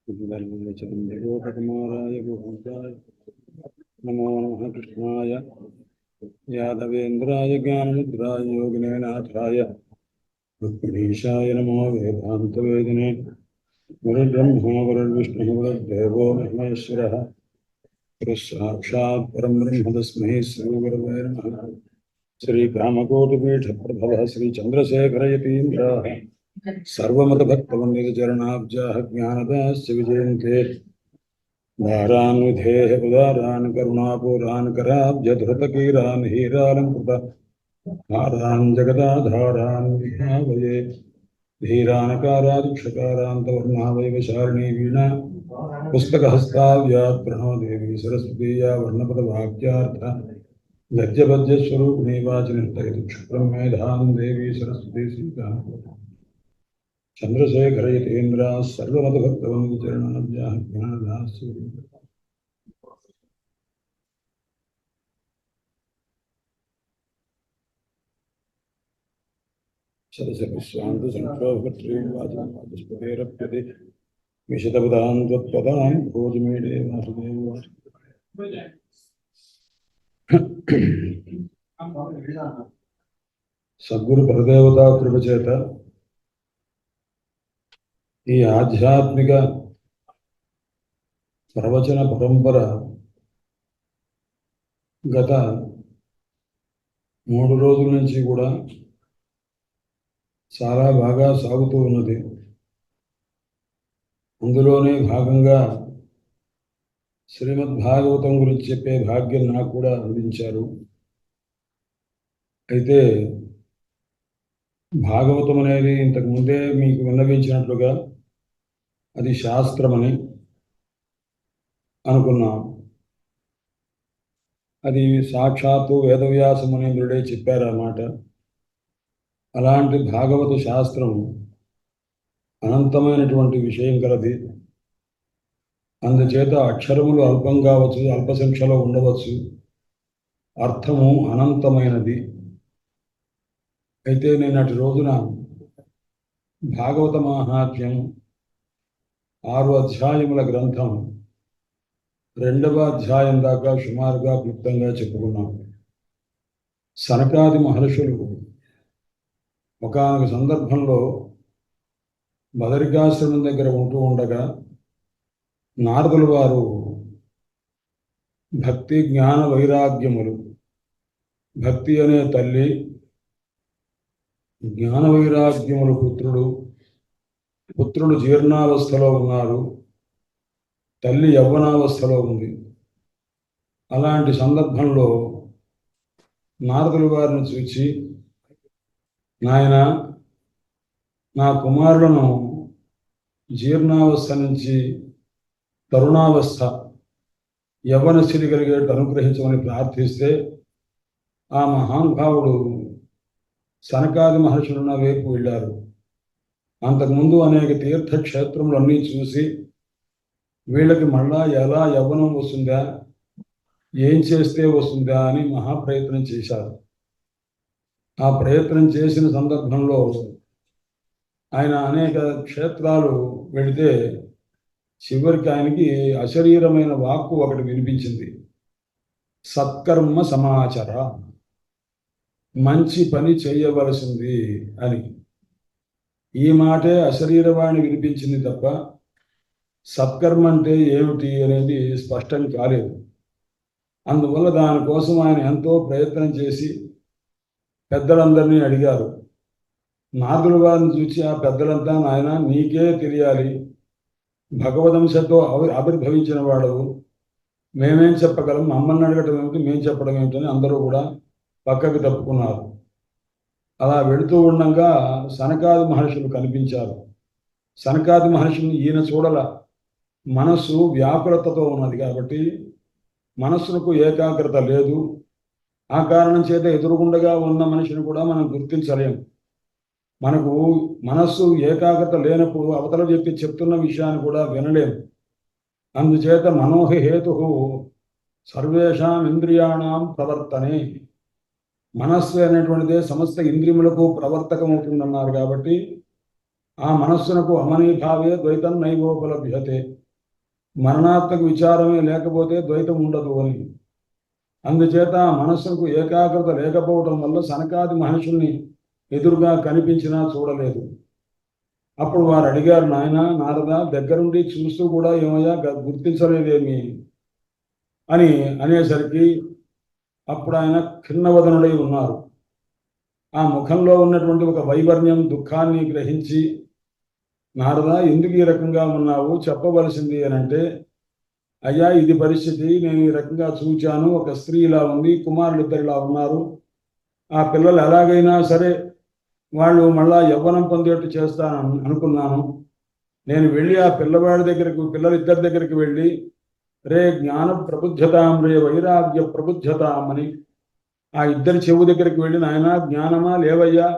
गोपकुमाराय गोविन्दाय नमो नमः कृष्णाय यादवेन्द्राय ज्ञानमुद्राय योगिनेनाथाय रुक्मिणीशाय नमो वेदान्तवेदिने गुरुर्ब्रह्मा गुरुर्विष्णुः गुरुर्देवो महेश्वरः गुरुस्साक्षात् परं ब्रह्म तस्मै श्रीगुरवे नमः। श्रीकामकोटिपीठप्रभवः श्रीचन्द्रशेखरयतीन्द्राः सर्वमतभक्तवन्दितचरणाब्जाः ज्ञानदास्य विजयन्ते धारान् विधेः उदारान् करुणापूरान् कराब्जधृतकीरान् हीरालङ्कृत हारान् जगदाधारान् विभावये धीरानकारादिक्षकारान्तवर्णावैवशारिणी वीणा पुस्तकहस्ताव्यात् प्रणो देवी सरस्वती या वर्णपदवाक्यार्थ गद्यपद्यस्वरूपिणी वाचिनिर्तयतुक्षुप्रं मेधां देवी सरस्वती सीता चन्द्रशेखरयतीन्द्राः सर्वमतभक्तवन्दितचरणाब्जाः ज्ञानदास्य सरसविश्वान्तसंक्षोभत्रीं वाचस्पतेरप्यते विशतपदां त्वत्पदां भोजमीडे वासुदेव సద్గురు పరదేవతా కృప చేత ఈ ఆధ్యాత్మిక ప్రవచన పరంపర గత 3 రోజుల నుంచి కూడా చాలా బాగా సాగుతూ ఉన్నది. అందులోనే భాగంగా శ్రీమద్ భాగవతం గురించి చెప్పే భాగ్యం నాకు కూడా అందించారు. అయితే భాగవతం అనేది ఇంతకు ముందే మీకు విన్నవించినట్లుగా అది శాస్త్రమని అనుకున్నాం. అది సాక్షాత్తు వేదవ్యాస మునీంద్రుడే చెప్పారన్నమాట. అలాంటి భాగవత శాస్త్రం అనంతమైనటువంటి విషయం కలది. అందుచేత అక్షరములు అల్పం కావచ్చు, అల్ప సంఖ్యలో ఉండవచ్చు, అర్థము అనంతమైనది. అయితే నిన్నటి రోజున భాగవత మహాత్మ్యం 6 అధ్యాయముల గ్రంథం 2వ అధ్యాయం దాకా సుమారుగా క్లుప్తంగా చెప్పుకున్నాం. సనకాది మహర్షులు ఒకానొక సందర్భంలో బదరికాశ్రమం దగ్గర ఉంటూ ఉండగా నారదుల వారు భక్తి జ్ఞాన వైరాగ్యములు, భక్తి అనే తల్లి, జ్ఞాన వైరాగ్యములు పుత్రుడు జీర్ణావస్థలో ఉన్నారు, తల్లి యవ్వనావస్థలో ఉంది. అలాంటి సందర్భంలో నారదుల వారిని చూచి, నాయన, నా కుమారులను జీర్ణావస్థ నుంచి తరుణావస్థ యవ్వన స్థితి కలిగేట్టు అనుగ్రహించమని ప్రార్థిస్తే ఆ మహానుభావుడు సనకాది మహర్షులున్న వైపు వెళ్ళారు. అంతకుముందు అనేక తీర్థక్షేత్రములన్నీ చూసి వీళ్ళకి మళ్ళా ఎలా యవ్వనం వస్తుందా, ఏం చేస్తే వస్తుందా అని మహాప్రయత్నం చేశారు. ఆ ప్రయత్నం చేసిన సందర్భంలో ఆయన అనేక క్షేత్రాలు వెళితే చివరికి ఆయనకి అశరీరమైన వాక్కు ఒకటి వినిపించింది. సత్కర్మ సమాచార, మంచి పని చేయవలసింది అని. ఈ మాటే అశరీరవాణి వినిపించింది తప్ప సత్కర్మ అంటే ఏమిటి అనేది స్పష్టం కాలేదు. అందువల్ల దానికోసం ఆయన ఎంతో ప్రయత్నం చేసి పెద్దలందరినీ అడిగారు. నారదుల వారిని చూసి ఆ పెద్దలంతా, నాయన, నీకే తెలియాలి, భగవదంశతో ఆవిర్భవించిన వాడవు, మేమేం చెప్పగలం, మమ్మల్ని అడగటం ఏమిటి, మేము చెప్పడం ఏమిటని అందరూ కూడా పక్కకు తప్పుకున్నారు. అలా వెళుతూ ఉండగా సనకాది మహర్షులు కనిపించారు. సనకాది మహర్షిని ఈయన చూడల, మనస్సు వ్యాకులతతో ఉన్నది కాబట్టి మనస్సుకు ఏకాగ్రత లేదు. ఆ కారణం చేత ఎదురుగుండగా ఉన్న మనిషిని కూడా మనం గుర్తించలేము. మనకు మనస్సు ఏకాగ్రత లేనప్పుడు అవతల వ్యక్తి చెప్తున్న విషయాన్ని కూడా వినలేము. అందుచేత మనోహేతు సర్వేషాం ఇంద్రియాణం ప్రవర్తనే, మనస్సు అనేటువంటిదే సమస్త ఇంద్రియములకు ప్రవర్తకమవుతుందన్నారు. కాబట్టి ఆ మనస్సునకు అమనీభావే ద్వైతం నైవోపలభ్యతే, మరణాత్మక విచారమే లేకపోతే ద్వైతం ఉండదు అని. అందుచేత మనస్సుకు ఏకాగ్రత లేకపోవడం వల్ల సనకాది మహర్షుల్ని ఎదురుగా కనిపించినా చూడలేదు. అప్పుడు వారు అడిగారు, నాయన నారద, దగ్గరుండి చూస్తూ కూడా ఏమయ్యా గుర్తించలేదేమి అని అనేసరికి అప్పుడు ఆయన ఖిన్నవదనుడై ఉన్నారు. ఆ ముఖంలో ఉన్నటువంటి ఒక వైవర్ణ్యం దుఃఖాన్ని గ్రహించి, నారద ఎందుకు ఈ రకంగా ఉన్నావు చెప్పవలసింది అని అంటే, అయ్యా ఇది పరిస్థితి, నేను ఈ రకంగా చూచాను, ఒక స్త్రీ ఇలా ఉంది, కుమారులు ఇద్దరు ఇలా ఉన్నారు, ఆ పిల్లలు ఎలాగైనా సరే వాళ్ళు మళ్ళా యవ్వనం పొందేట్టు చేస్తాను అనుకున్నాను. నేను వెళ్ళి ఆ పిల్లవాడి దగ్గరకు, పిల్లలిద్దరి దగ్గరికి వెళ్ళి, రే జ్ఞాన ప్రబుద్ధతాం, రే వైరాగ్య ప్రబుద్ధతాం అని ఆ ఇద్దరి చెవు దగ్గరికి వెళ్ళి, నాయన జ్ఞానమా లేవయ్యా,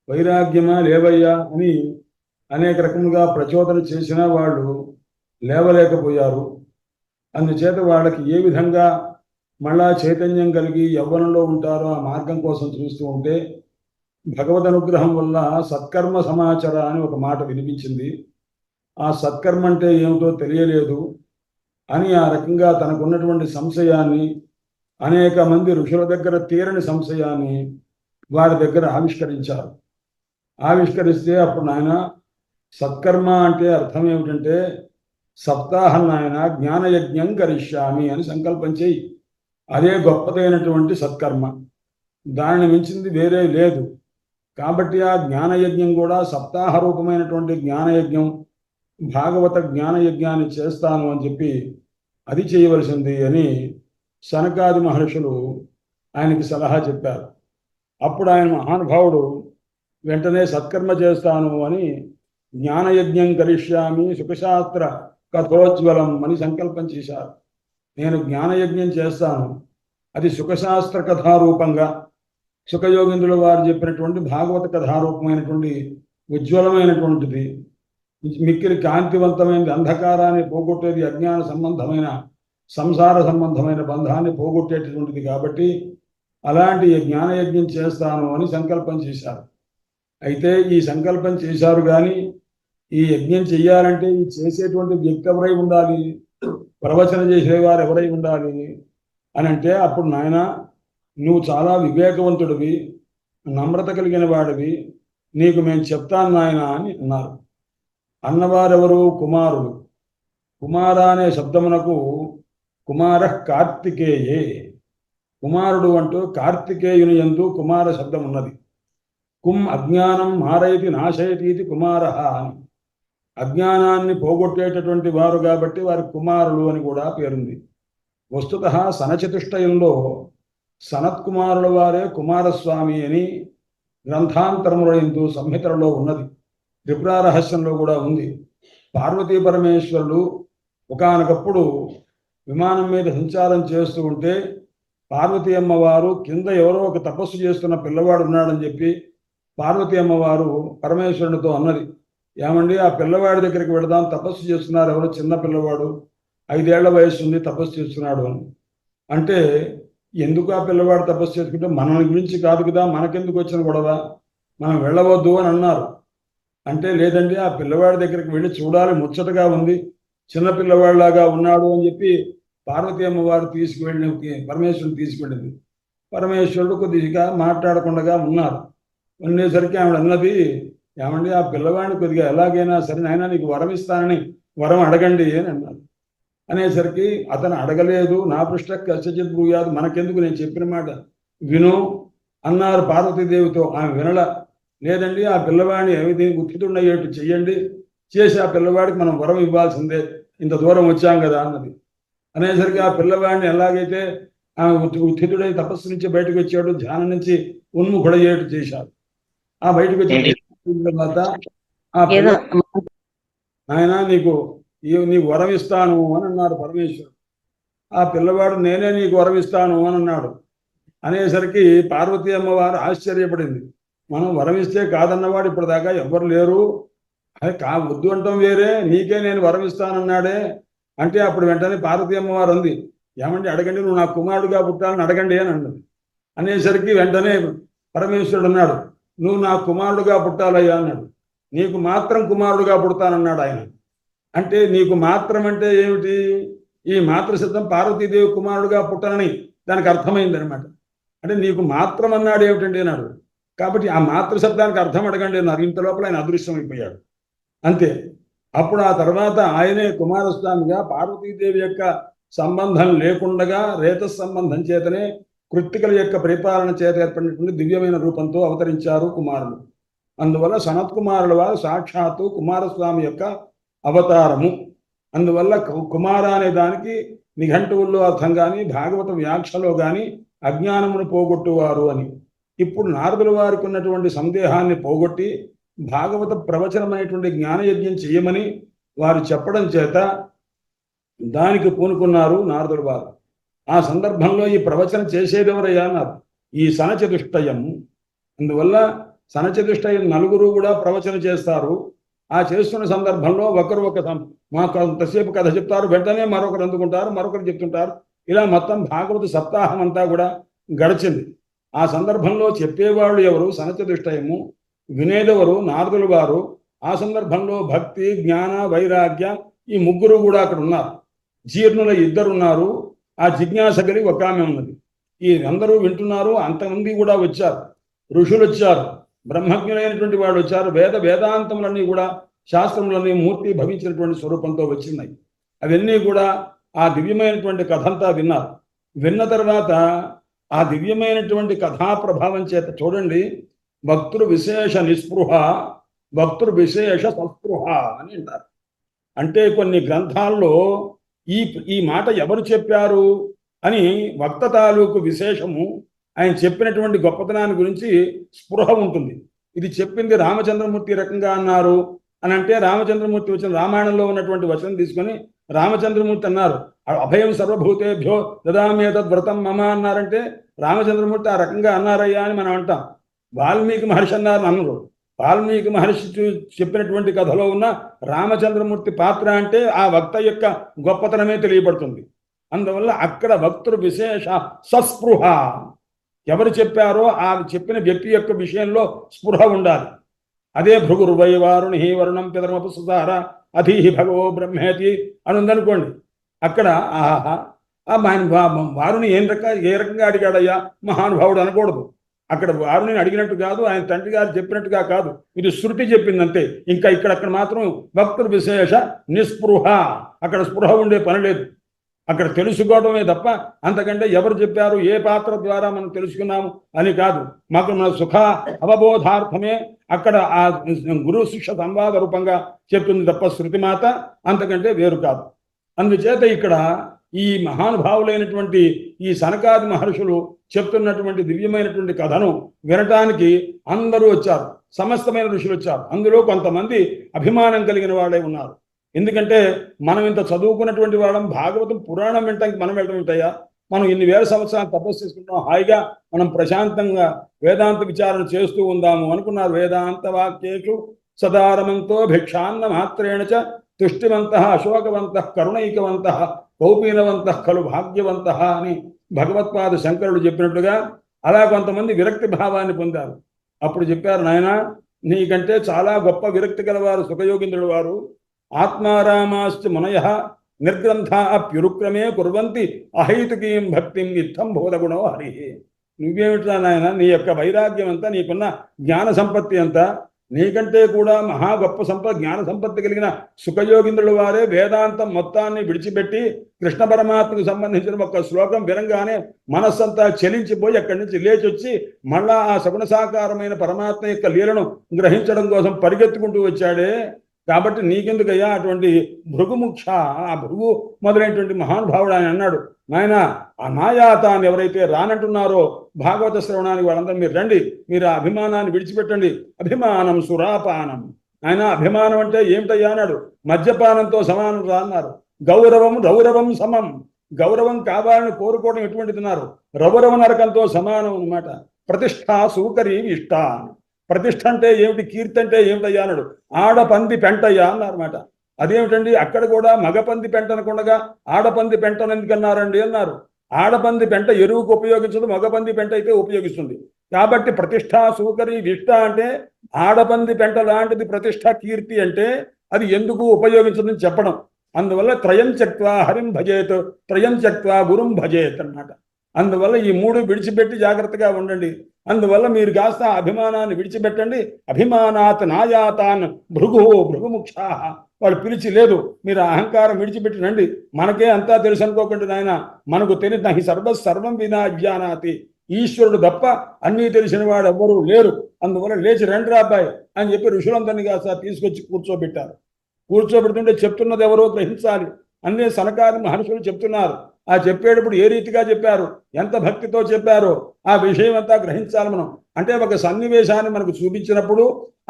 వైరాగ్యమా లేవయ్యా అని అనేక రకములుగా ప్రచోదన చేసినా వాళ్ళు లేవలేకపోయారు. అందుచేత వాళ్ళకి ఏ విధంగా మళ్ళా చైతన్యం కలిగి యవ్వనంలో ఉంటారో ఆ మార్గం కోసం చూస్తూ ఉంటే భగవద్ అనుగ్రహం వల్ల సత్కర్మ సమాచార అని ఒక మాట వినిపించింది. ఆ సత్కర్మ అంటే ఏమిటో తెలియలేదు అని ఆ రకంగా తనకున్నటువంటి సంశయాన్ని, అనేక మంది ఋషుల దగ్గర తీరని సంశయాన్ని వారి దగ్గర ఆవిష్కరించారు. ఆవిష్కరిస్తే అప్పుడు నాయన సత్కర్మ అంటే అర్థం ఏమిటంటే, సప్తాహం నాయన జ్ఞానయజ్ఞం కరిష్యామి అని సంకల్పం చేయి, అదే గొప్పదైనటువంటి సత్కర్మ, దానిని మించింది వేరే లేదు. కాబట్టి ఆ జ్ఞానయజ్ఞం కూడా సప్తాహ రూపమైనటువంటి జ్ఞానయజ్ఞం, భాగవత జ్ఞానయజ్ఞాన్ని చేస్తాను అని చెప్పి అది చేయవలసింది అని సనకాది మహర్షులు ఆయనకి సలహా చెప్పారు. అప్పుడు ఆయన మహానుభావుడు వెంటనే సత్కర్మ చేస్తాను అని జ్ఞానయజ్ఞం కరిష్యామి సుఖశాస్త్ర కథోజ్వలం అని సంకల్పం చేశారు. నేను జ్ఞానయజ్ఞం చేస్తాను, అది సుఖశాస్త్ర కథారూపంగా, సుఖయోగింద్రుల వారు చెప్పినటువంటి భాగవత కథారూపమైనటువంటి ఉజ్వలమైనటువంటిది, మిక్కిలి కాంతివంతమైనది, అంధకారాన్ని పోగొట్టేది, అజ్ఞాన సంబంధమైన సంసార సంబంధమైన బంధాన్ని పోగొట్టేటటువంటిది. కాబట్టి అలాంటి జ్ఞానయజ్ఞం చేస్తాను అని సంకల్పం చేశారు. అయితే ఈ సంకల్పం చేశారు కానీ ఈ యజ్ఞం చెయ్యాలంటే ఈ చేసేటువంటి వ్యక్తి ఎవరై ఉండాలి, ప్రవచన చేసేవారు ఎవరై ఉండాలి అని అంటే, అప్పుడు నాయన నువ్వు చాలా వివేకవంతుడివి, నమ్రత కలిగిన వాడివి, నీకు మేము చెప్తాను నాయన అని అన్నారు. అన్నవారెవరు? కుమారుడు. కుమార అనే శబ్దమునకు కుమార కార్తికేయే, కుమారుడు అంటూ కార్తికేయుని యందు కుమార శబ్దం ఉన్నది. కుం అజ్ఞానం మారయతి నాశయతి కుమార అని, అజ్ఞానాన్ని పోగొట్టేటటువంటి వారు కాబట్టి వారి కుమారులు అని కూడా పేరుంది. వస్తుత సనచతుష్టయంలో సనత్కుమారుల వారే కుమారస్వామి అని గ్రంథాంతరముల యందు సంహితలలో ఉన్నది, త్రిపురారహస్యంలో కూడా ఉంది. పార్వతీ పరమేశ్వరుడు ఒకానొకప్పుడు విమానం మీద సంచారం చేస్తూ ఉంటే పార్వతీ అమ్మవారు కింద ఎవరో ఒక తపస్సు చేస్తున్న పిల్లవాడు ఉన్నాడని చెప్పి పార్వతీ అమ్మవారు పరమేశ్వరునితో అన్నది, ఏమండి ఆ పిల్లవాడి దగ్గరికి వెళదాం, తపస్సు చేస్తున్నారు, ఎవరో చిన్న పిల్లవాడు, 5 ఏళ్ల వయసు ఉంది, తపస్సు చేస్తున్నాడు అని అంటే, ఎందుకు ఆ పిల్లవాడు తపస్సు చేసుకుంటే మన గురించి కాదు కదా, మనకెందుకు వచ్చిన గొడవ, మనం వెళ్ళవద్దు అని అన్నారు. అంటే లేదండి ఆ పిల్లవాడి దగ్గరికి వెళ్ళి చూడాలి, ముచ్చటగా ఉంది, చిన్న పిల్లవాడిలాగా ఉన్నాడు అని చెప్పి పార్వతీ అమ్మవారు తీసుకువెళ్ళి పరమేశ్వరుని తీసుకువెళ్ళింది. పరమేశ్వరుడు కొద్దిగా మాట్లాడకుండా ఉన్నారు. ఉండేసరికి ఆవిడ అన్నది, ఏమండి ఆ పిల్లవాడిని కొద్దిగా ఎలాగైనా సరే నాయన నీకు వరం ఇస్తానని వరం అడగండి అని అన్నారు. అనేసరికి అతను అడగలేదు, నా పృష్ట కశ్చిత్ బ్రూయాదు, మనకెందుకు, నేను చెప్పిన మాట విను అన్నారు పార్వతీదేవితో. ఆమె వినల. లేదండి ఆ పిల్లవాడిని ఏమిటి ఉత్తితుండయ్యేట్టు చెయ్యండి, చేసి ఆ పిల్లవాడికి మనం వరం ఇవ్వాల్సిందే, ఇంత దూరం వచ్చాం కదా అన్నది. అనేసరికి ఆ పిల్లవాడిని ఎలాగైతే ఆమె ఉత్థితుడై తపస్సు నుంచి బయటకు వచ్చాడు, ధ్యానం నుంచి ఉన్ముఖుడయ్యేట్టు చేశారు. ఆ బయటకు వచ్చి తర్వాత ఆ ఆయన నీకు వరం ఇస్తాను అని అన్నారు పరమేశ్వరుడు. ఆ పిల్లవాడు నేనే నీకు వరం ఇస్తాను అని అన్నాడు. అనేసరికి పార్వతీ అమ్మవారు ఆశ్చర్యపడింది. మనం వరం ఇస్తే కాదన్నవాడు ఇప్పటిదాకా ఎవ్వరు లేరు, అది వద్దు అంటాం వేరే, నీకే నేను వరం ఇస్తానన్నాడే అంటే అప్పుడు వెంటనే పార్వతీ అమ్మవారు అంది, ఏమంటే అడగండి, నువ్వు నా కుమారుడుగా పుట్టాలని అడగండి అని అన్నది. అనేసరికి వెంటనే పరమేశ్వరుడు అన్నాడు, నువ్వు నా కుమారుడుగా పుట్టాలయ్యా అన్నాడు. నీకు మాత్రం కుమారుడుగా పుడతానన్నాడు ఆయన. అంటే నీకు మాత్రం అంటే ఏమిటి? ఈ మాతృశబ్దం పార్వతీదేవి కుమారుడుగా పుట్టనని దానికి అర్థమైందనమాట. అంటే నీకు మాత్రం అన్నాడు ఏమిటండి అన్నాడు. కాబట్టి ఆ మాతృశబ్దానికి అర్థం అడగండి అన్నారు. ఇంత లోపల ఆయన అదృశ్యమైపోయాడు అంతే. అప్పుడు ఆ తర్వాత ఆయనే కుమారస్వామిగా పార్వతీదేవి యొక్క సంబంధం లేకుండగా రేత సంబంధం చేతనే కృత్తికల యొక్క పరిపాలన చేత ఏర్పడినటువంటి దివ్యమైన రూపంతో అవతరించారు కుమారులు. అందువల్ల సనత్ కుమారుల వారు సాక్షాత్తు కుమారస్వామి యొక్క అవతారము. అందువల్ల కుమార అనే దానికి నిఘంటువుల్లో అర్థం కానీ భాగవత వ్యాఖ్యలో కానీ అజ్ఞానమును పోగొట్టువారు అని. ఇప్పుడు నారదుల వారికి ఉన్నటువంటి సందేహాన్ని పోగొట్టి భాగవత ప్రవచనమైనటువంటి జ్ఞానయజ్ఞం చేయమని వారు చెప్పడం చేత దానికి పూనుకున్నారు నారదుల వారు. ఆ సందర్భంలో ఈ ప్రవచనం చేసేదెవరయ్యా అన్నారు, ఈ సనచతుష్టయం. అందువల్ల సనచతుష్టయం నలుగురు కూడా ప్రవచనం చేస్తారు. ఆ చేస్తున్న సందర్భంలో ఒకరు మాకు కొంతసేపు కథ చెప్తారు, వెంటనే మరొకరు అందుకుంటారు, మరొకరు చెప్తుంటారు. ఇలా మొత్తం భాగవత సప్తాహం అంతా కూడా గడిచింది. ఆ సందర్భంలో చెప్పేవాళ్ళు ఎవరు? సనచతుష్టయము. వినేదెవరు? నారదుల వారు. ఆ సందర్భంలో భక్తి, జ్ఞాన, వైరాగ్య ఈ ముగ్గురు కూడా అక్కడ ఉన్నారు. జీర్ణుల ఇద్దరు ఉన్నారు. ఆ జిజ్ఞాస గలి ఒక ఆమె ఉన్నది. ఈ అందరూ వింటున్నారు. అంతమంది కూడా వచ్చారు. ఋషులు వచ్చారు, బ్రహ్మజ్ఞులైనటువంటి వాడు వచ్చారు. వేదాంతములన్నీ కూడా శాస్త్రములన్నీ మూర్తి భవించినటువంటి స్వరూపంతో వచ్చినాయి. అవన్నీ కూడా ఆ దివ్యమైనటువంటి కథంతా విన్నారు. విన్న తర్వాత ఆ దివ్యమైనటువంటి కథా ప్రభావం చేత చూడండి, భక్తులు విశేష నిస్పృహ, భక్తులు విశేష సస్పృహ అని అంటారు. అంటే కొన్ని గ్రంథాల్లో ఈ మాట ఎవరు చెప్పారు అని వక్త తాలూకు విశేషము, ఆయన చెప్పినటువంటి గొప్పతనాన్ని గురించి స్పృహ ఉంటుంది. ఇది చెప్పింది రామచంద్రమూర్తి రకంగా అన్నారు అని అంటే, రామచంద్రమూర్తి వచ్చిన రామాయణంలో ఉన్నటువంటి వచనం తీసుకొని రామచంద్రమూర్తి అన్నారు, అభయం సర్వభూతేభ్యో దదామ్యేతద్ వ్రతం మమ అన్నారంటే రామచంద్రమూర్తి ఆ రకంగా అన్నారయ్యా అని మనం అంటాం. వాల్మీకి మహర్షి అన్నారని అన్నారు. వాల్మీకి మహర్షి చెప్పినటువంటి కథలో ఉన్న రామచంద్రమూర్తి పాత్ర అంటే ఆ వక్త యొక్క గొప్పతనమే తెలియబడుతుంది. అందువల్ల అక్కడ భక్తుడు విశేష సస్పృహ, ఎవరు చెప్పారో ఆ చెప్పిన వ్యక్తి యొక్క విషయంలో స్పృహ ఉండాలి. అదే భృగుర్వై వారుణి వరుణం పితరమపు సుధార అధీహి భగవో బ్రహ్మేతి అని ఉందనుకోండి. అక్కడ ఆహా వారుని ఏ రకంగా అడిగాడయ్యా మహానుభావుడు అనకూడదు. అక్కడ వారుని అడిగినట్టు కాదు, ఆయన తండ్రి గారు చెప్పినట్టుగా కాదు, ఇది శృతి చెప్పిందంతే. ఇంకా ఇక్కడ మాత్రం భక్తుడు విశేష నిస్పృహ, అక్కడ స్పృహ ఉండే పని లేదు. అక్కడ తెలుసుకోవడమే తప్ప అంతకంటే ఎవరు చెప్పారు, ఏ పాత్ర ద్వారా మనం తెలుసుకున్నాము అని కాదు. మాకు మన సుఖ అవబోధార్థమే అక్కడ ఆ గురు శిష్య సంవాద రూపంగా చెప్తుంది తప్ప శృతి మాత అంతకంటే వేరు కాదు. అందుచేత ఇక్కడ ఈ మహానుభావులైనటువంటి ఈ సనకాది మహర్షులు చెప్తున్నటువంటి దివ్యమైనటువంటి కథను వినటానికి అందరూ వచ్చారు. సమస్తమైన ఋషులు వచ్చారు. అందులో కొంతమంది అభిమానం కలిగిన వాళ్ళే ఉన్నారు. ఎందుకంటే మనం ఇంత చదువుకున్నటువంటి వాళ్ళం, భాగవతం పురాణం వినటానికి మనం వెళ్ళడం ఉంటాయా? మనం ఇన్ని వేల సంవత్సరాలు తపస్సు చేసుకుంటాం, హాయిగా మనం ప్రశాంతంగా వేదాంత విచారణ చేస్తూ ఉందాము అనుకున్నారు. వేదాంత వాక్యేషు సదారమంతో భిక్షాన్న మాత్రేణ చ తుష్టివంత అశోకవంత కరుణైకవంత కౌపీనవంత ఖలు భాగ్యవంత అని భగవత్పాద శంకరుడు చెప్పినట్టుగా అలా కొంతమంది విరక్తి భావాన్ని పొందారు. అప్పుడు చెప్పారు, నాయన నీకంటే చాలా గొప్ప విరక్తి గలవారు సుఖయోగీంద్రుడు వారు. ఆత్మారామాశ్చ మునయ నిర్గ్రంథ అప్యురుక్రమే కుర్వంతి అహైతుకీం భక్తిం ఇత్తం బోధగుణో హరి. నువ్వేమిట్రా నాయన, నీ యొక్క వైరాగ్యం అంతా, నీకున్న జ్ఞాన సంపత్తి అంతా, నీకంటే కూడా మహా గొప్ప జ్ఞాన సంపత్తి కలిగిన సుఖయోగింద్రుల వారే వేదాంతం మొత్తాన్ని విడిచిపెట్టి కృష్ణ పరమాత్మకు సంబంధించిన ఒక శ్లోకం వినంగానే మనస్సంతా చెలించిపోయి అక్కడి నుంచి లేచి వచ్చి మళ్ళా ఆ సగుణ సాకారమైన పరమాత్మ యొక్క లీలను గ్రహించడం కోసం పరిగెత్తుకుంటూ వచ్చాడే. కాబట్టి నీకెందుకయ్యా అటువంటి భృగుముక్ష, ఆ భృగు మొదలైనటువంటి మహానుభావుడు ఆయన అన్నాడు, నాయన ఆ మాయాతాన్ని ఎవరైతే రానంటున్నారో భాగవత శ్రవణానికి వాళ్ళందరూ మీరు రండి, మీరు ఆ అభిమానాన్ని విడిచిపెట్టండి. అభిమానం సురాపానం. ఆయన అభిమానం అంటే ఏమిటయ్యా అన్నాడు. మద్యపానంతో సమానం రా అన్నారు. రౌరవం సమం. గౌరవం కావాలని కోరుకోవడం ఎటువంటిదిన్నారు? రౌరవ నరకంతో సమానం అన్నమాట. ప్రతిష్ట సూకరి ఇష్ట. ప్రతిష్ట అంటే ఏమిటి, కీర్తి అంటే ఏమిటయ్యా అన్నాడు. ఆడపంది పెంటయ్యా అన్నారన్నమాట. అదేమిటండి, అక్కడ కూడా మగపంది పెంట అనకుండా ఆడపంది పెంటను ఎందుకన్నారండి అన్నారు. ఆడపంది పెంట ఎరువుకు ఉపయోగించదు, మగపంది పెంట అయితే ఉపయోగిస్తుంది. కాబట్టి ప్రతిష్ట సూకరి విష్ట అంటే ఆడపంది పెంట లాంటిది ప్రతిష్ట కీర్తి అంటే అది ఎందుకు ఉపయోగించదని చెప్పడం. అందువల్ల త్రయం త్యక్త్వా హరిం భజేత్, త్రయం త్యక్త్వా గురుం భజేత్ అన్నమాట. అందువల్ల ఈ మూడు విడిచిపెట్టి జాగ్రత్తగా ఉండండి. అందువల్ల మీరు కాస్త అభిమానాన్ని విడిచిపెట్టండి. అభిమానాత్ నాయాతాన్ భృగు భృగుముక్షా, వాళ్ళు పిలిచి లేదు మీరు అహంకారం విడిచిపెట్టి రండి, మనకే అంతా తెలుసు అనుకోకండి నాయన, మనకు తెలియదు నహి సర్వం వినా జ్ఞానాతి, ఈశ్వరుడు తప్ప అన్నీ తెలిసిన వాడు ఎవ్వరూ లేరు, అందువల్ల లేచి రండి రాబాయ్ అని చెప్పి ఋషులందరినీ కాస్త తీసుకొచ్చి కూర్చోబెట్టారు. కూర్చోబెడుతుంటే చెప్తున్నది ఎవరో గ్రహించాలి. అన్నీ సనకాది మహర్షులు చెప్తున్నారు. ఆ చెప్పేటప్పుడు ఏ రీతిగా చెప్పారు, ఎంత భక్తితో చెప్పారో ఆ విషయం అంతా గ్రహించాలి మనం. అంటే ఒక సన్నివేశాన్ని మనకు చూపించినప్పుడు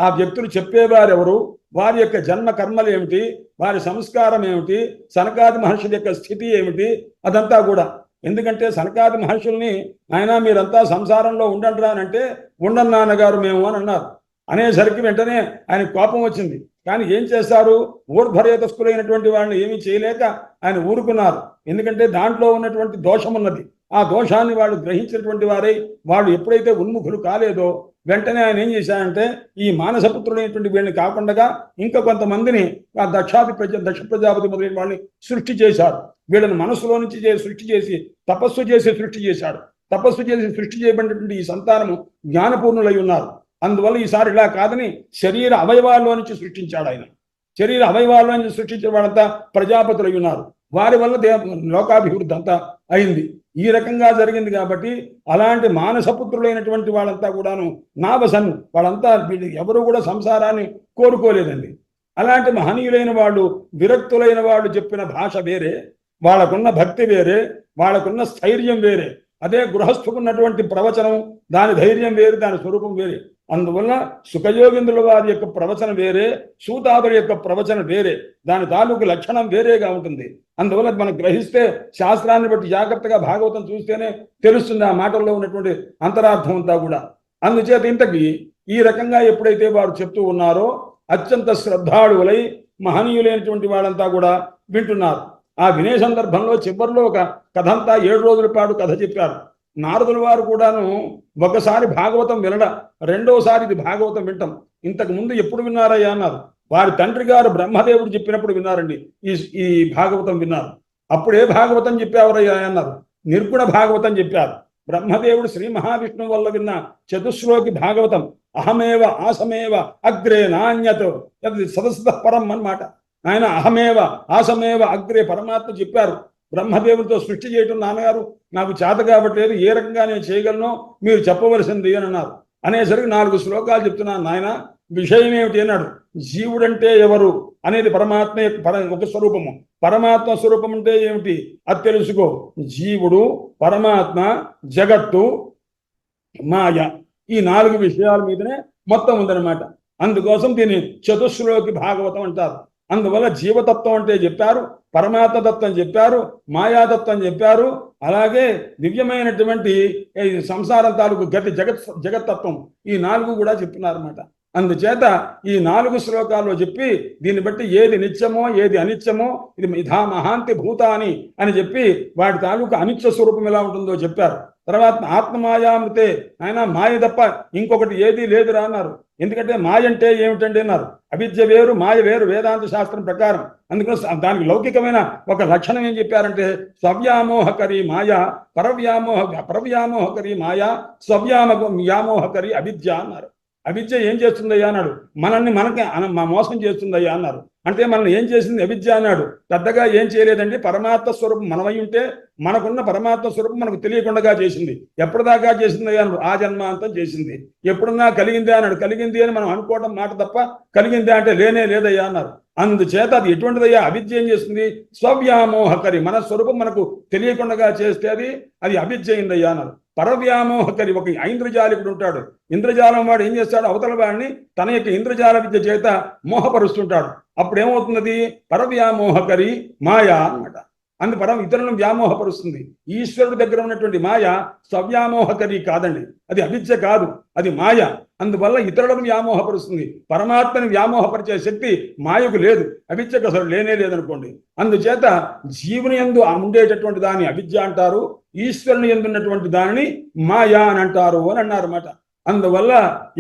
ఆ వ్యక్తులు చెప్పేవారు ఎవరు, వారి యొక్క జన్మ కర్మలు ఏమిటి, వారి సంస్కారం ఏమిటి, సనకాది మహర్షుల యొక్క స్థితి ఏమిటి, అదంతా కూడా. ఎందుకంటే సనకాది మహర్షుల్ని ఆయన మీరంతా సంసారంలో ఉండండి రా అంటే ఉండను నాన్నగారు మేము అని అన్నారు. అనేసరికి వెంటనే ఆయన కోపం వచ్చింది. కానీ ఏం చేస్తారు, ఊర్ధ్వరేతస్కులైనటువంటి వాళ్ళని ఏమీ చేయలేక ఆయన ఊరుకున్నారు. ఎందుకంటే దాంట్లో ఉన్నటువంటి దోషం ఉన్నది. ఆ దోషాన్ని వాళ్ళు గ్రహించినటువంటి వారై వాళ్ళు ఎప్పుడైతే ఉన్ముఖులు కాలేదో వెంటనే ఆయన ఏం చేశారంటే ఈ మానసపుత్రులైనటువంటి వీళ్ళని కాకుండా ఇంకా కొంతమందిని ఆ దక్ష ప్రజాపతి మొదలైన వాళ్ళని సృష్టి చేశారు. వీళ్ళని మనసులో నుంచి సృష్టి చేసి తపస్సు చేసి సృష్టి చేశాడు. తపస్సు చేసి సృష్టి చేయబడినటువంటి ఈ సంతానము జ్ఞానపూర్ణులై ఉన్నారు. అందువల్ల ఈసారి ఇలా కాదని శరీర అవయవాల్లో నుంచి సృష్టించాడు ఆయన. శరీర అవయవాల్లో నుంచి సృష్టించిన వాళ్ళంతా ప్రజాపతులై ఉన్నారు. వారి వల్ల లోకాభివృద్ధి అంతా అయింది. ఈ రకంగా జరిగింది కాబట్టి అలాంటి మానసపుత్రులైనటువంటి వాళ్ళంతా కూడాను నావసన్, వాళ్ళంతా ఎవరు కూడా సంసారాన్ని కోరుకోలేదండి. అలాంటి మహనీయులైన వాళ్ళు, విరక్తులైన వాళ్ళు చెప్పిన భాష వేరే, వాళ్ళకున్న భక్తి వేరే, వాళ్ళకున్న స్థైర్యం వేరే. అదే గృహస్థుకున్నటువంటి ప్రవచనం, దాని ధైర్యం వేరు, దాని స్వరూపం వేరే. అందువల్ల సుఖయోగింద్రుల వారి యొక్క ప్రవచనం వేరే, సూతాదుల యొక్క ప్రవచనం వేరే, దాని తాలూకు లక్షణం వేరేగా ఉంటుంది. అందువల్ల మనం గ్రహిస్తే శాస్త్రాన్ని బట్టి జాగ్రత్తగా భాగవతం చూస్తేనే తెలుస్తుంది ఆ మాటల్లో ఉన్నటువంటి అంతరార్థం అంతా కూడా. అందుచేత ఇంతకీ ఈ రకంగా ఎప్పుడైతే వారు చెప్తూ ఉన్నారో అత్యంత శ్రద్ధాళువులై మహనీయులైనటువంటి వాళ్ళంతా కూడా వింటున్నారు. ఆ వినే సందర్భంలో చివరిలో ఒక కథంతా 7 రోజుల పాటు కథ చెప్పారు. నారదుల వారు కూడాను ఒకసారి భాగవతం వినడం, రెండోసారి ఇది భాగవతం వింటాం. ఇంతకు ముందు ఎప్పుడు విన్నారయ్యా అన్నారు. వారి తండ్రి గారు బ్రహ్మదేవుడు చెప్పినప్పుడు విన్నారండి ఈ భాగవతం విన్నారు. అప్పుడే భాగవతం చెప్పేవారయ్యా అన్నారు. నిర్గుణ భాగవతం చెప్పారు. బ్రహ్మదేవుడు శ్రీ మహావిష్ణువు వల్ల విన్న చతుశ్లోకి భాగవతం అహమేవ ఆసమేవ అగ్రే నాణ్యతో సదస్త పరం అన్నమాట. ఆయన అహమేవ ఆసమేవ అగ్రే పరమాత్మ చెప్పారు. బ్రహ్మదేవుడితో సృష్టి చేయటం నాన్నగారు నాకు చేత కాబట్లేదు, ఏ రకంగా నేను చేయగలను మీరు చెప్పవలసింది అని అన్నారు. అనేసరికి 4 శ్లోకాలు చెప్తున్నాను నాయన. విషయం ఏమిటి అన్నాడు. జీవుడంటే ఎవరు అనేది పరమాత్మ ఒక స్వరూపము. పరమాత్మ స్వరూపం అంటే ఏమిటి అది తెలుసుకో. జీవుడు, పరమాత్మ, జగత్తు, మాయ, ఈ 4 విషయాల మీదనే మొత్తం ఉందన్నమాట. అందుకోసం దీన్ని చతుశ్లోకి భాగవతం అంటారు. అందువల్ల జీవతత్వం అంటే చెప్పారు, పరమాత్మతత్వం చెప్పారు, మాయాతత్వం చెప్పారు, అలాగే దివ్యమైనటువంటి సంసారం తాలూకు గతి జగత్తత్వం, ఈ 4 కూడా చెప్తున్నారన్నమాట. అందుచేత ఈ 4 శ్లోకాల్లో చెప్పి దీన్ని బట్టి ఏది నిత్యమో ఏది అనిత్యమో, ఇది ఇధా మహాంతి భూతాని అని చెప్పి వాటి తాలూకు అనిత్య స్వరూపం ఎలా ఉంటుందో చెప్పారు. తర్వాత ఆత్మమాయామృతే, ఆయన మాయ తప్ప ఇంకొకటి ఏదీ లేదురా అన్నారు. ఎందుకంటే మాయ అంటే ఏమిటండి అన్నారు. అవిద్య వేరు, మాయ వేరు వేదాంత శాస్త్రం ప్రకారం. అందుకని దానికి లౌకికమైన ఒక లక్షణం ఏం చెప్పారంటే స్వవ్యామోహకరి మాయ, పరవ్యామోహకరి మాయ, వ్యామోహకరి అవిద్య అన్నారు. అవిద్య ఏం చేస్తుందయ్యా అన్నాడు. మనల్ని మోసం చేస్తుందయ్యా అన్నారు. అంటే మనల్ని ఏం చేసింది అవిద్య అన్నాడు. పెద్దగా ఏం చేయలేదండి. పరమాత్మ స్వరూపం మనమై ఉంటే మనకున్న పరమాత్మ స్వరూపం మనకు తెలియకుండా చేసింది. ఎప్పటిదాకా చేసిందయ్యా అన్నాడు. ఆ జన్మాంతం చేసింది. ఎప్పుడన్నా కలిగిందే అన్నాడు. కలిగింది అని మనం అనుకోవడం మాట తప్ప కలిగిందే అంటే లేనే లేదయ్యా అన్నారు. అందుచేత అది ఎటువంటిదయ్యా, అవిద్య ఏం చేస్తుంది, స్వవ్యామోహకరి, మన స్వరూపం మనకు తెలియకుండా చేస్తే అది అవిద్య అయిందయ్యా అన్నారు. పరవ్యామోహకరి, ఒక ఐంద్రజాలికుడు ఉంటాడు. ఇంద్రజాలం వాడు ఏం చేస్తాడు, అవతల వాడిని తన యొక్క ఇంద్రజాల విద్య చేత మోహపరుస్తుంటాడు. అప్పుడు ఏమవుతున్నది, పరవ్యామోహకరి మాయ అన్నమాట. ఇతరులను వ్యామోహపరుస్తుంది. ఈశ్వరుడి దగ్గర ఉన్నటువంటి మాయ స్వవ్యామోహకరి కాదండి, అది అవిద్య కాదు, అది మాయ. అందువల్ల ఇతరులను వ్యామోహపరుస్తుంది. పరమాత్మని వ్యామోహపరిచే శక్తి మాయకు లేదు, అవిద్యకు అసలు లేనే లేదనుకోండి. అందుచేత జీవుని యందు ఉండేటటువంటి దాన్ని అవిద్య అంటారు, ఈశ్వరుని యందు ఉన్నటువంటి దానిని మాయ అని అంటారు అని అన్నారు అన్నమాట. అందువల్ల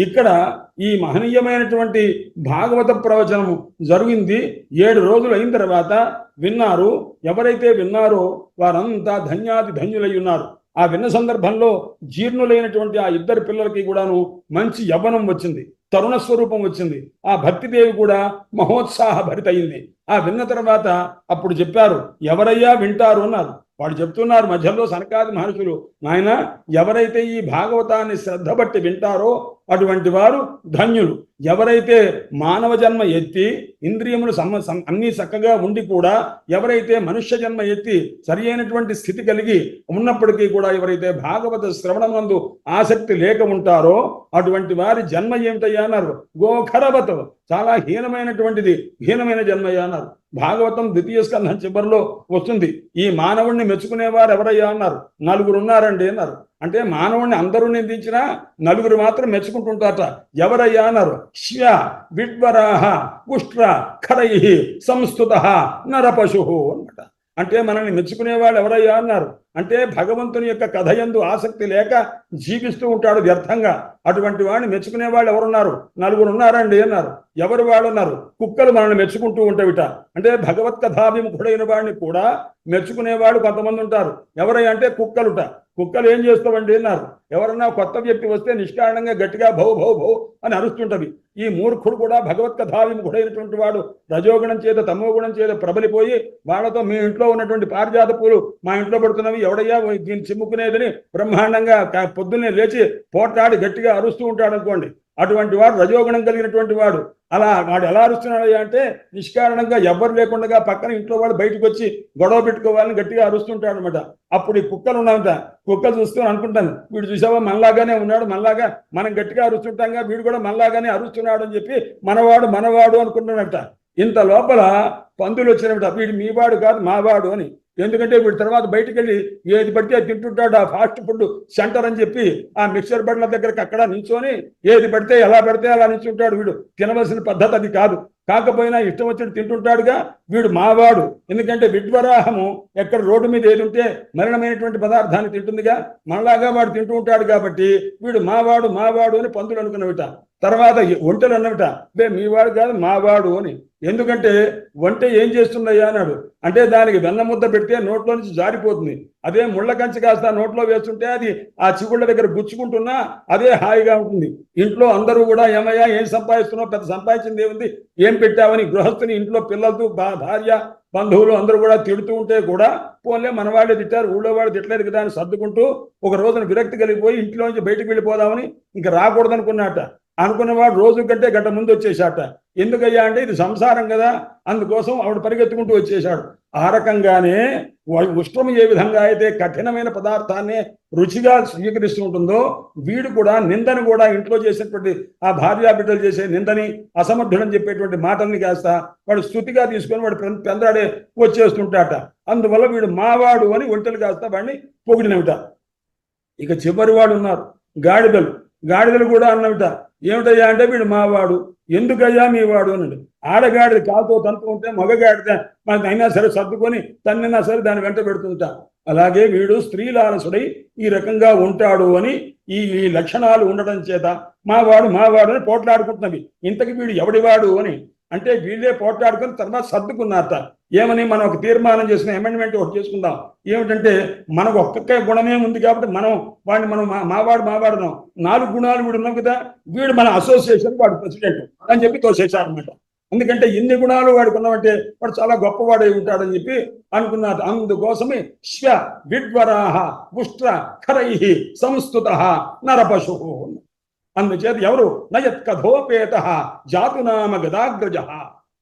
ఇక్కడ ఈ మహనీయమైనటువంటి భాగవత ప్రవచనము జరిగింది. 7 రోజులు అయిన తర్వాత విన్నారు. ఎవరైతే విన్నారో వారంతా ధన్యాది ధన్యులై ఉన్నారు. ఆ విన్న సందర్భంలో జీర్ణులైనటువంటి ఆ ఇద్దరు పిల్లలకి కూడాను మంచి యవ్వనం వచ్చింది, తరుణ స్వరూపం వచ్చింది. ఆ భక్తిదేవి కూడా మహోత్సాహ భరిత అయింది. ఆ విన్న తర్వాత అప్పుడు చెప్పారు, ఎవరయ్యా వింటారు అన్నారు. వాడు చెప్తున్నారు మధ్యలో సనకాది మహర్షులు, నాయన ఎవరైతే ఈ భాగవతాన్ని శ్రద్ధ బట్టి వింటారో అటువంటి వారు ధన్యులు. ఎవరైతే మానవ జన్మ ఎత్తి ఇంద్రియములు అన్నీ చక్కగా ఉండి కూడా ఎవరైతే మనుష్య జన్మ ఎత్తి సరి అయినటువంటి స్థితి కలిగి ఉన్నప్పటికీ కూడా ఎవరైతే భాగవత శ్రవణమందు ఆసక్తి లేక ఉంటారో అటువంటి వారి జన్మ ఏమిటయ్యా అన్నారు. గోఖరవత, చాలా హీనమైనటువంటిది, హీనమైన జన్మయ్యా అన్నారు. భాగవతం 2వ స్కంధం చివరిలో వస్తుంది. ఈ మానవుణ్ణి మెచ్చుకునేవారు ఎవరయ్యా అన్నారు. 4 ఉన్నారండి అన్నారు. అంటే మానవుణ్ణి అందరూ నిందించినా 4 మాత్రం మెచ్చుకుంటుంటారట. ఎవరయ్యా అన్నారు. శ్వ విడ్వరాహ ఉష్ట్ర ఖరై సంస్థుత నరపశు అన్నమాట. అంటే మనల్ని మెచ్చుకునేవాళ్ళు ఎవరయ్యా అన్నారు. అంటే భగవంతుని యొక్క కథ యందు ఆసక్తి లేక జీవిస్తూ ఉంటాడు వ్యర్థంగా. అటువంటి వాడిని మెచ్చుకునే వాళ్ళు ఎవరున్నారు. 4 ఉన్నారండి అన్నారు. ఎవరు వాళ్ళు ఉన్నారు. కుక్కలు మనల్ని మెచ్చుకుంటూ ఉంటావిట. అంటే భగవత్ కథాభిముఖుడైన వాడిని కూడా మెచ్చుకునేవాడు కొంతమంది ఉంటారు. ఎవరయ్యా అంటే కుక్కలుట. కుక్కలు ఏం చేస్తామండి అన్నారు. ఎవరన్నా కొత్త వ్యక్తి వస్తే నిష్కారణంగా గట్టిగా భౌ భౌ భౌ అని అరుస్తుంటవి. ఈ మూర్ఖుడు కూడా భగవత్ కథాభిముఖుడైనటువంటి వాడు రజోగుణం చేత తమోగుణం చేత ప్రబలిపోయి వాళ్ళతో మీ ఇంట్లో ఉన్నటువంటి పారిజాత పూలు మా ఇంట్లో పడుతున్నవి, ఎవడయ్యా దీన్ని చిమ్ముకునేదని బ్రహ్మాండంగా పొద్దున్నే లేచి పోట్లాడి గట్టిగా అరుస్తూ ఉంటాడు అనుకోండి. అటువంటి వాడు రజోగుణం కలిగినటువంటి వాడు. అలా వాడు ఎలా అరుస్తున్నాడు అంటే నిష్కారణంగా ఎవ్వరు లేకుండా పక్కన ఇంట్లో వాడు బయటకు వచ్చి గొడవ పెట్టుకోవాలని గట్టిగా అరుస్తుంటాడు అనమాట. అప్పుడు ఈ కుక్కలు ఉన్నామంట. కుక్కలు చూస్తూ అనుకుంటాను, వీడు చూసావా మనలాగానే ఉన్నాడు, మనలాగా మనం గట్టిగా అరుస్తుంటాంగా, వీడు కూడా మనలాగానే అరుస్తున్నాడు అని చెప్పి మనవాడు అనుకుంటున్నట్ట. ఇంత లోపల పందులు వచ్చినట్ట, వీడు మీవాడు కాదు మావాడు అని. ఎందుకంటే వీడి తర్వాత బయటికి వెళ్ళి ఏది పడితే అది తింటుంటాడు. ఆ ఫాస్ట్ ఫుడ్ సెంటర్ అని చెప్పి ఆ మిక్సర్ బండ్ల దగ్గరికి అక్కడ నించొని ఏది పడితే ఎలా పడితే అలా నించుంటాడు. వీడు తినవలసిన పద్ధతి అది కాదు. కాకపోయినా ఇష్టం వచ్చినట్టు తింటుంటాడుగా, వీడు మావాడు. ఎందుకంటే విడ్వరాహము ఎక్కడ రోడ్డు మీద ఏది ఉంటే మరణమైనటువంటి పదార్థాన్ని తింటుందిగా, మనలాగా వాడు తింటూ ఉంటాడు కాబట్టి వీడు మావాడు అని పందులు అనుకున్నవిట. తర్వాత ఒంటెలు అన్నవిట, మీవాడు కాదు మావాడు అని. ఎందుకంటే వంట ఏం చేస్తుందయ్యా అన్నాడు. అంటే దానికి వెన్న ముద్ద పెడితే నోట్లో నుంచి జారిపోతుంది. అదే ముళ్ళ కంచి కాస్త నోట్లో వేస్తుంటే అది ఆ చిగుళ్ళ దగ్గర గుచ్చుకుంటున్నా అదే హాయిగా ఉంటుంది. ఇంట్లో అందరూ కూడా ఏమయ్యా ఏం సంపాదిస్తున్నావు, పెద్ద సంపాదించింది ఏముంది, ఏం పెట్టావని గృహస్థుని ఇంట్లో పిల్లలతో భార్య బంధువులు అందరూ కూడా తిడుతూ ఉంటే కూడా పోలే మన వాళ్ళే తిట్టారు, ఊళ్ళో వాళ్ళు తిట్టలేదు కదా అని సర్దుకుంటూ ఒక రోజున విరక్తి కలిగిపోయి ఇంట్లోంచి బయటకు వెళ్ళిపోదామని ఇంకా రాకూడదనుకున్నట్ట. అనుకున్నవాడు రోజు కంటే గంట ముందు వచ్చేసాట. ఎందుకయ్యా అంటే ఇది సంసారం కదా, అందుకోసం ఆవిడ పరిగెత్తుకుంటూ వచ్చేశాడు. ఆ రకంగానే ఉష్ట్రం ఏ విధంగా అయితే కఠినమైన పదార్థాన్ని రుచిగా స్వీకరిస్తూ ఉంటుందో వీడు కూడా నిందని కూడా ఇంట్లో చేసేటువంటి ఆ భార్యా బిడ్డలు చేసే నిందని అసమర్థుడని చెప్పేటువంటి మాటల్ని కాస్త వాడు స్థుతిగా తీసుకొని వాడు పెందరాడే వచ్చేస్తుంటాట. అందువల్ల వీడు మావాడు అని ఒంటెలు కాస్త వాడిని పొగిడినవిట. ఇక చివరి వాడు ఉన్నారు గాడిదలు కూడా అన్నవిట. ఏమిటయ్యా అంటే వీడు మావాడు. ఎందుకయ్యా మీ వాడు అన్నాడు. ఆడగాడిది కాలుతో తంతు ఉంటే మగగాడిద మనకి అయినా సరే సర్దుకొని తన్నైనా సరే దాని వెంట పెడుతుంటా. అలాగే వీడు స్త్రీలాలసుడై ఈ రకంగా ఉంటాడు అని ఈ లక్షణాలు ఉండడం చేత మావాడు అని పోట్లాడుకుంటున్నవి. ఇంతకి వీడు ఎవడివాడు అని అంటే వీళ్ళే పోట్లాడుకొని తర్వాత సర్దుకున్నారట. ఏమని మనం ఒక తీర్మానం చేసుకున్న అమెండ్మెంట్ ఒకటి చేసుకుందాం. ఏమిటంటే మనకు ఒక్కొక్క గుణమే ఉంది కాబట్టి మనం మావాడు 4 గుణాలు వీడు ఉన్నాం కదా, వీడు మన అసోసియేషన్ వాడు ప్రెసిడెంట్ అని చెప్పి తోసేశారనమాట. ఎందుకంటే ఎన్ని గుణాలు వాడికి ఉన్నామంటే వాడు చాలా గొప్పవాడై ఉంటాడని చెప్పి అనుకున్నారు. అందుకోసమే శ్వ విడ్వరాహ ఉష్ట్ర ఖరై సంస్థుత నరపశు. అందుచేత ఎవరు నయత్ కథోపేత జాతునామ గదాగ్రజ,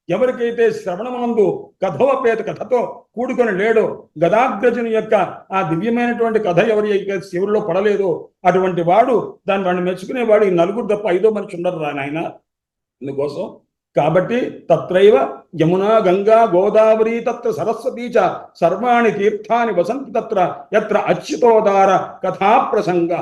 ఎవరికైతే శ్రవణమునందు కథోపేత కథతో కూడుకొని లేడో, గదాగ్రజుని యొక్క ఆ దివ్యమైనటువంటి కథ ఎవరైతే శివుల్లో పడలేదో అటువంటి వాడు వాడిని మెచ్చుకునేవాడు ఈ 4 తప్ప 5వ మనిషి ఉండరు రా నాయన. అందుకోసం కాబట్టి తత్రైవ యమునా గంగా గోదావరి తత్ర సరస్వతీ చ సర్వాణి తీర్థాని వసంతి తత్ర యత్ర అచ్యుతోదార కథా ప్రసంగ.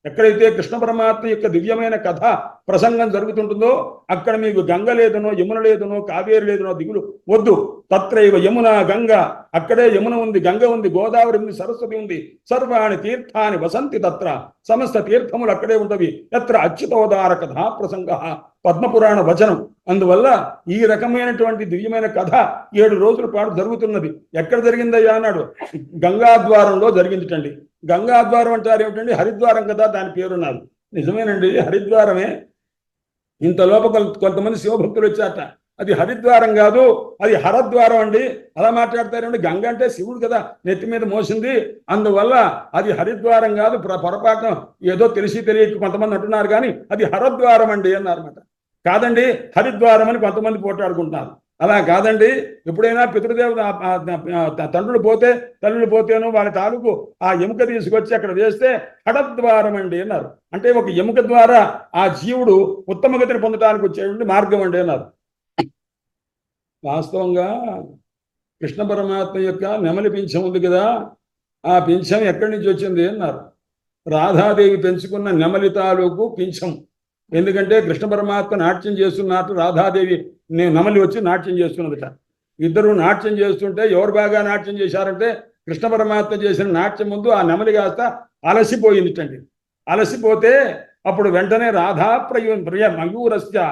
ఎక్కడైతే కృష్ణ పరమాత్మ యొక్క దివ్యమైన కథ ప్రసంగం జరుగుతుంటుందో అక్కడ మీకు గంగ లేదనో యమున లేదనో కావేరి లేదనో దిగులు వద్దు. తత్రైవ యమున గంగ, అక్కడే యమున ఉంది, గంగ ఉంది, గోదావరి ఉంది, సరస్వతి ఉంది. సర్వాణి తీర్థాని వసంతి తత్ర, సమస్త తీర్థములు అక్కడే ఉంటవి. ఎత్ర అచ్యుతోదార కథా ప్రసంగ, పద్మపురాణ వచనం. అందువల్ల ఈ రకమైనటువంటి దివ్యమైన కథ 7 రోజుల పాటు జరుగుతున్నది. ఎక్కడ జరిగిందయ్యా అన్నాడు. గంగాద్వారంలో జరిగిందిటండి. గంగాద్వారం అంటారు ఏమిటండి? హరిద్వారం కదా దాని పేరున్నారు. నిజమేనండి, హరిద్వారమే. ఇంతలోప కొంతమంది శివభక్తులు వచ్చారట, అది హరిద్వారం కాదు, అది హరద్వారం అండి. అలా మాట్లాడతారండి. గంగ అంటే శివుడు కదా నెత్తి మీద మోసింది, అందువల్ల అది హరిద్వారం కాదు, పొరపాటు ఏదో తెలిసి తెలియక కొంతమంది అంటున్నారు, కానీ అది హరద్వారం అండి అన్నారన్నమాట. కాదండి హరిద్వారం అని కొంతమంది పోటాడుకుంటున్నారు. అలా కాదండి. ఎప్పుడైనా పితృదేవత తండ్రులు పోతే తల్లులు పోతేనో వాళ్ళ తాలూకు ఆ ఎముక తీసుకొచ్చి అక్కడ వేస్తే హఠద్వారం అండి అన్నారు. అంటే ఒక ఎముక ద్వారా ఆ జీవుడు ఉత్తమగతిని పొందడానికి వచ్చేటువంటి మార్గం అండి అన్నారు. వాస్తవంగా కృష్ణ పరమాత్మ యొక్క నెమలి పింఛం ఉంది కదా, ఆ పింఛం ఎక్కడి నుంచి వచ్చింది అన్నారు. రాధాదేవి పెంచుకున్న నెమలి తాలూకు పింఛం. ఎందుకంటే కృష్ణ పరమాత్మ నాట్యం చేస్తున్నట్టు రాధాదేవి నెమలి వచ్చి నాట్యం చేస్తున్నదట. ఇద్దరు నాట్యం చేస్తుంటే ఎవరు బాగా నాట్యం చేశారంటే కృష్ణ పరమాత్మ చేసిన నాట్యం ముందు ఆ నెమలి కాస్త అలసిపోయిందిటండి. అలసిపోతే అప్పుడు వెంటనే రాధా ప్రియ మంగూరస్య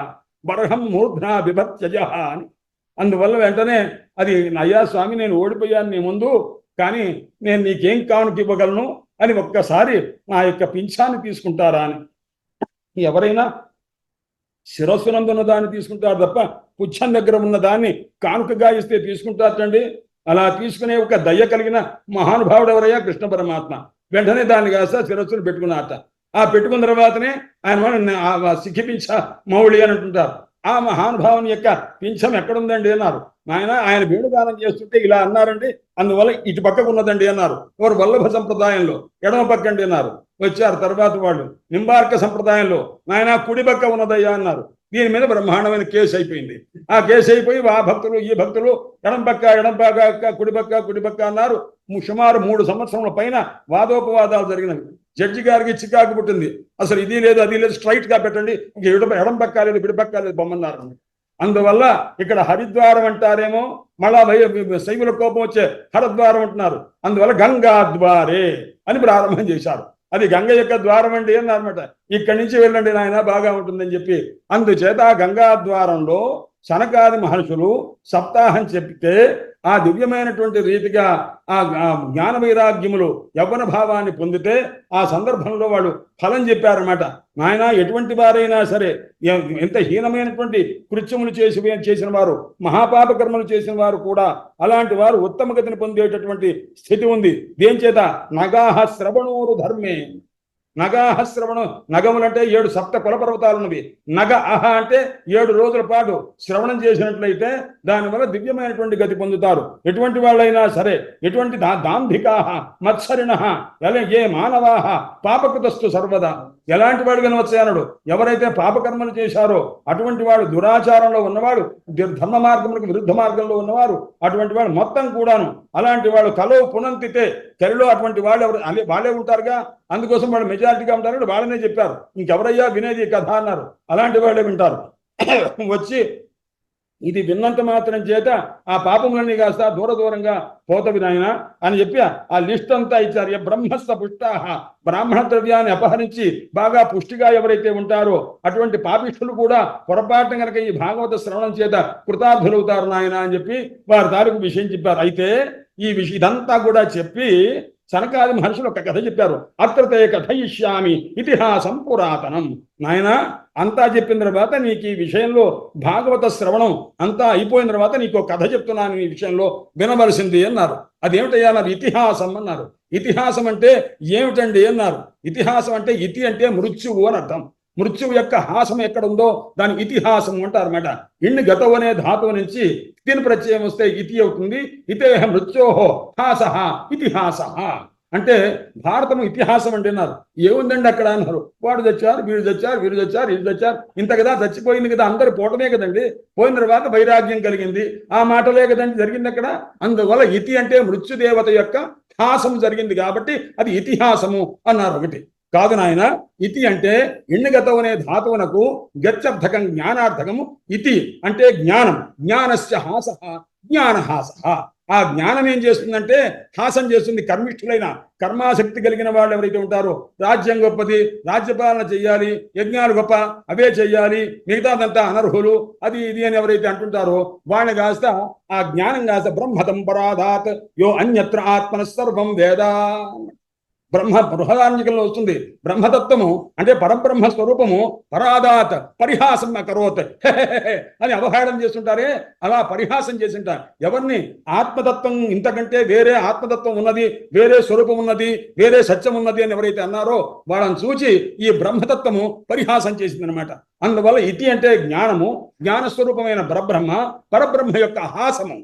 బర్హం మూర్ధ్నా బిభత్యజ అని. అందువల్ల వెంటనే అది అయ్యా స్వామి నేను ఓడిపోయాను నీ ముందు, కానీ నేను నీకేం కానుక ఇవ్వగలను అని ఒక్కసారి నా యొక్క పింఛాన్ని తీసుకుంటారా అని. ఎవరైనా శిరస్సునందున్న దాన్ని తీసుకుంటారు తప్ప పుచ్చం దగ్గర ఉన్న దాన్ని కానుకగా ఇస్తే తీసుకుంటారండి. అలా తీసుకునే ఒక దయ కలిగిన మహానుభావుడు ఎవరయ్యా? కృష్ణ పరమాత్మ. వెంటనే దాన్ని కాస్త శిరస్సును పెట్టుకున్నారట. ఆ పెట్టుకున్న తర్వాతనే ఆయన సిఖిపించ మౌళి అని అంటుంటారు. ఆ మహానుభావుని యొక్క పింఛం ఎక్కడుందండి అన్నారు. ఆయన వేణుగానం చేస్తుంటే ఇలా అన్నారండి, అందువల్ల ఇటు పక్కకు ఉన్నదండి అన్నారు. ఎవరు? వల్లభ సంప్రదాయంలో ఎడమ పక్కండి అన్నారు. వచ్చారు తర్వాత వాళ్ళు నింబార్క సంప్రదాయంలో నాయన కుడి పక్క ఉన్నదయ్యా అన్నారు. దీని మీద బ్రహ్మాండమైన కేసు అయిపోయింది. ఆ కేసు అయిపోయి ఆ భక్తులు ఈ భక్తులు ఎడం పక్క కుడి పక్క అన్నారు. సుమారు 3 సంవత్సరముల పైన వాదోపవాదాలు జరిగినవి. జడ్జి గారికి చికాకు పుట్టింది. అసలు ఇది లేదు అది లేదు, స్ట్రైట్ గా పెట్టండి, ఇంక ఎడం పక్క లేదు పిడి పక్క లేదు బొమ్మన్నారు. అందువల్ల ఇక్కడ హరిద్వారం అంటారేమో, మళ్ళా శైవుల కోపం వచ్చే హరద్వారం అంటున్నారు. అందువల్ల గంగాద్వారే అని ప్రారంభం చేశారు. అది గంగ యొక్క ద్వారం అండి అన్నమాట. ఇక్కడి నుంచి వెళ్ళండి నాయన బాగా ఉంటుందని చెప్పి. అందుచేత ఆ గంగాద్వారంలో సనకాది మహర్షులు సప్తాహం చెప్తే ఆ దివ్యమైనటువంటి రీతిగా ఆ జ్ఞాన వైరాగ్యములు యవ్వన భావాన్ని పొందితే ఆ సందర్భంలో వాళ్ళు ఫలం చెప్పారన్నమాట. నాయన ఎటువంటి వారైనా సరే, ఎంత హీనమైనటువంటి కృత్యములు చేసిన వారు, మహాపాప కర్మలు చేసిన వారు కూడా అలాంటి వారు ఉత్తమ గతిని పొందేటటువంటి స్థితి ఉంది. దేని చేత? నగాహ శ్రవణోరు ధర్మే. నగాహ శ్రవణం, నగములంటే 7 సప్త కులపర్వతాలు ఉన్నవి. నగ అహ అంటే 7 రోజుల పాటు శ్రవణం చేసినట్లయితే దానివల్ల దివ్యమైనటువంటి గతి పొందుతారు. ఎటువంటి వాళ్ళైనా సరే, ఎటువంటి దాంభికాహ మత్సరిణ ఏ మానవాహ పాపకృతస్తు సర్వదా. ఎలాంటి వాడు వినవచ్చానడు? ఎవరైతే పాపకర్మలు చేశారో అటువంటి వాడు, దురాచారంలో ఉన్నవాడు, ధర్మ మార్గములకు విరుద్ధ మార్గంలో ఉన్నవారు, అటువంటి వాడు మొత్తం కూడాను అలాంటి వాడు కలో పునంతితే కరిలో అటువంటి వాళ్ళు ఎవరు వాళ్ళే ఉంటారుగా. అందుకోసం వాళ్ళు మెజారిటీగా ఉంటారు. వాళ్ళనే చెప్పారు, ఇంకెవరయ్యా వినేది కథ అన్నారు. అలాంటి వాళ్ళే వింటారు. వచ్చి ఇది విన్నంత మాత్రం చేత ఆ పాపములన్నీ కాస్త దూరంగా పోతవి నాయన అని చెప్పి ఆ లిస్ట్ అంతా ఇచ్చారు. బ్రహ్మస్థ పుష్టాహ, బ్రాహ్మణ ద్రవ్యాన్ని అపహరించి బాగా పుష్టిగా ఎవరైతే ఉంటారో అటువంటి పాపిష్ఠులు కూడా పొరపాటున కనుక ఈ భాగవత శ్రవణం చేత కృతార్థులవుతారు నాయన అని చెప్పి వారి తాలూకు విషయం చెప్పారు. అయితే ఈ విషయం ఇదంతా కూడా చెప్పి సనకాది మహర్షులు ఒక కథ చెప్పారు. అత్రతే కథయిష్యామి ఇతిహాసం పురాతనం. నాయన అంతా చెప్పిన తర్వాత నీకు ఈ విషయంలో భాగవత శ్రవణం అంతా అయిపోయిన తర్వాత నీకు కథ చెప్తున్నాను ఈ విషయంలో వినవలసింది అన్నారు. అదేమిటయ్యా అన్నారు? ఇతిహాసం అన్నారు. ఇతిహాసం అంటే ఏమిటండి అన్నారు. ఇతిహాసం అంటే ఇతి అంటే మృత్యువు అని అర్థం. మృత్యువు యొక్క హాసం ఎక్కడ ఉందో దాని ఇతిహాసం అంటారు అన్నమాట. ఇన్ని గతం అనే ధాతువు నుంచి తిని ప్రత్యయం వస్తే ఇతి అవుతుంది. ఇతేహ మృత్యోహో హాసహ ఇతిహాస అంటే భారతము ఇతిహాసం అంటే అన్నారు. ఏముందండి అక్కడ అన్నారు. వాడు చచ్చారు, వీడు చచ్చారు, వీడు చచ్చారు, వీడు చచ్చారు, ఇంత కదా చచ్చిపోయింది కదా, అందరు పోవటమే కదండి. పోయిన తర్వాత వైరాగ్యం కలిగింది, ఆ మాటలే కదండి జరిగింది అక్కడ. అందువల్ల ఇతి అంటే మృత్యుదేవత యొక్క హాసం జరిగింది కాబట్టి అది ఇతిహాసము అన్నారు ఒకటి. కాదు నాయన, ఇతి అంటే ఇణ్ణగతం అనే ధాతువునకు గత్యర్థకం జ్ఞానార్థకము. ఇతి అంటే జ్ఞానం. జ్ఞానస్య హాస జ్ఞానహాస. ఆ జ్ఞానం ఏం చేస్తుందంటే హాసం చేస్తుంది. కర్మిష్ఠులైన కర్మాసక్తి కలిగిన వాళ్ళు ఎవరైతే ఉంటారో, రాజ్యం గొప్పది, రాజ్యపాలన చెయ్యాలి, యజ్ఞాలు గొప్ప, అవే చెయ్యాలి, మిగతాదంతా అనర్హులు, అది ఇది అని ఎవరైతే అంటుంటారో వాళ్ళని కాస్త ఆ జ్ఞానం కాస్త బ్రహ్మతం పరాధాత్ యో అన్యత్ర ఆత్మన సర్వం వేదా. బృహదారణ్యకంలో వస్తుంది. బ్రహ్మతత్వము అంటే పరబ్రహ్మ స్వరూపము పరాదాత్ పరిహాసం అకరోత్ అని అవహేళన చేస్తుంటారే, అలా పరిహాసం చేసింటారు. ఎవరిని? ఆత్మతత్వం ఇంతకంటే వేరే ఆత్మతత్వం ఉన్నది, వేరే స్వరూపం ఉన్నది, వేరే సత్యం ఉన్నది అని ఎవరైతే అన్నారో వాళ్ళని చూచి ఈ బ్రహ్మతత్వము పరిహాసం చేసిందనమాట. అందువల్ల ఇతి అంటే జ్ఞానము, జ్ఞానస్వరూపమైన పరబ్రహ్మ, పరబ్రహ్మ యొక్క హాసము.